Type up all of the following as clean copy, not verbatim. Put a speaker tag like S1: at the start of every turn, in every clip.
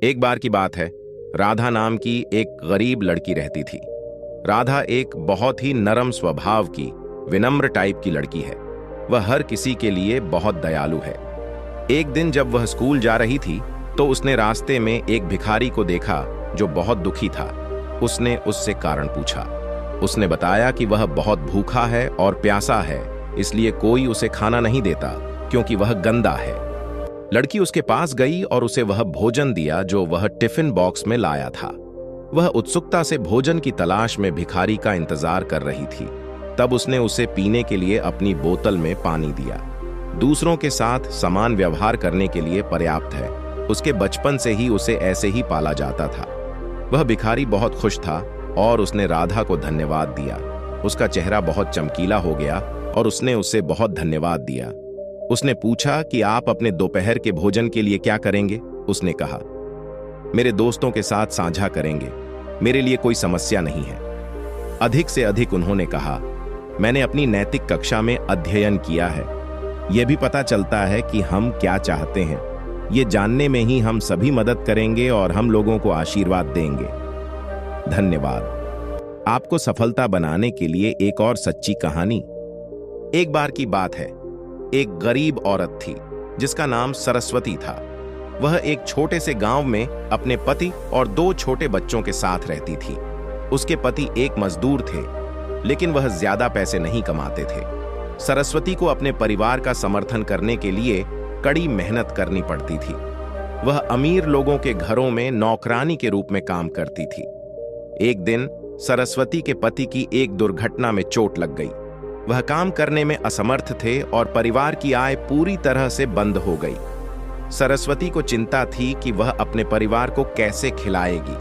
S1: एक बार की बात है, राधा नाम की एक गरीब लड़की रहती थी। राधा एक बहुत ही नरम स्वभाव की, विनम्र टाइप की लड़की है। वह हर किसी के लिए बहुत दयालु है। एक दिन जब वह स्कूल जा रही थी तो उसने रास्ते में एक भिखारी को देखा जो बहुत दुखी था। उसने उससे कारण पूछा। उसने बताया कि वह बहुत भूखा है और प्यासा है, इसलिए कोई उसे खाना नहीं देता क्योंकि वह गंदा है। लड़की उसके पास गई और उसे वह भोजन दिया जो वह टिफिन बॉक्स में लाया था। वह उत्सुकता से भोजन की तलाश में भिखारी का इंतजार कर रही थी। तब उसने उसे पीने के लिए अपनी बोतल में पानी दिया। दूसरों के साथ समान व्यवहार करने के लिए पर्याप्त है। उसके बचपन से ही उसे ऐसे ही पाला जाता था। वह भिखारी बहुत खुश था और उसने राधा को धन्यवाद दिया। उसका चेहरा बहुत चमकीला हो गया और उसने उसे बहुत धन्यवाद दिया। उसने पूछा कि आप अपने दोपहर के भोजन के लिए क्या करेंगे? उसने कहा, मेरे दोस्तों के साथ साझा करेंगे, मेरे लिए कोई समस्या नहीं है। अधिक से अधिक उन्होंने कहा, मैंने अपनी नैतिक कक्षा में अध्ययन किया है। यह भी पता चलता है कि हम क्या चाहते हैं। ये जानने में ही हम सभी मदद करेंगे और हम लोगों को आशीर्वाद देंगे। धन्यवाद। आपको सफलता बनाने के लिए एक और सच्ची कहानी। एक बार की बात है, एक गरीब औरत थी जिसका नाम सरस्वती था। वह एक छोटे से गांव में अपने पति और 2 छोटे बच्चों के साथ रहती थी। उसके पति एक मजदूर थे, लेकिन वह ज्यादा पैसे नहीं कमाते थे। सरस्वती को अपने परिवार का समर्थन करने के लिए कड़ी मेहनत करनी पड़ती थी। वह अमीर लोगों के घरों में नौकरानी के रूप में काम करती थी। एक दिन सरस्वती के पति की एक दुर्घटना में चोट लग गई। वह काम करने में असमर्थ थे और परिवार की आय पूरी तरह से बंद हो गई। सरस्वती को चिंता थी कि वह अपने परिवार को कैसे खिलाएगी।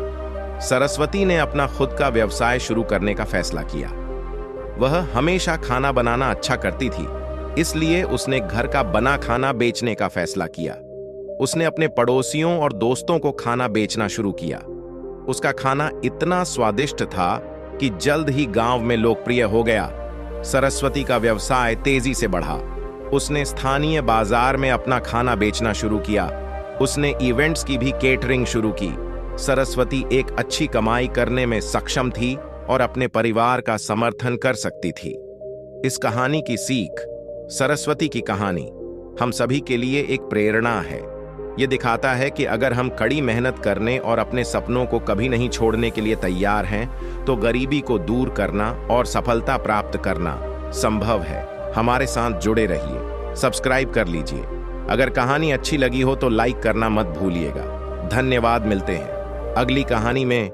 S1: सरस्वती ने अपना खुद का व्यवसाय शुरू करने का फैसला किया। वह हमेशा खाना बनाना अच्छा करती थी, इसलिए उसने घर का बना खाना बेचने का फैसला किया। उसने अपने पड़ोसियों और दोस्तों को खाना बेचना शुरू किया। उसका खाना इतना स्वादिष्ट था कि जल्द ही गांव में लोकप्रिय हो गया। सरस्वती का व्यवसाय तेजी से बढ़ा। उसने स्थानीय बाजार में अपना खाना बेचना शुरू किया। उसने इवेंट्स की भी केटरिंग शुरू की। सरस्वती एक अच्छी कमाई करने में सक्षम थी और अपने परिवार का समर्थन कर सकती थी। इस कहानी की सीख, सरस्वती की कहानी, हम सभी के लिए एक प्रेरणा है। यह दिखाता है कि अगर हम कड़ी मेहनत करने और अपने सपनों को कभी नहीं छोड़ने के लिए तैयार हैं, तो गरीबी को दूर करना और सफलता प्राप्त करना संभव है। हमारे साथ जुड़े रहिए, सब्सक्राइब कर लीजिए। अगर कहानी अच्छी लगी हो तो लाइक करना मत भूलिएगा। धन्यवाद। मिलते हैं अगली कहानी में।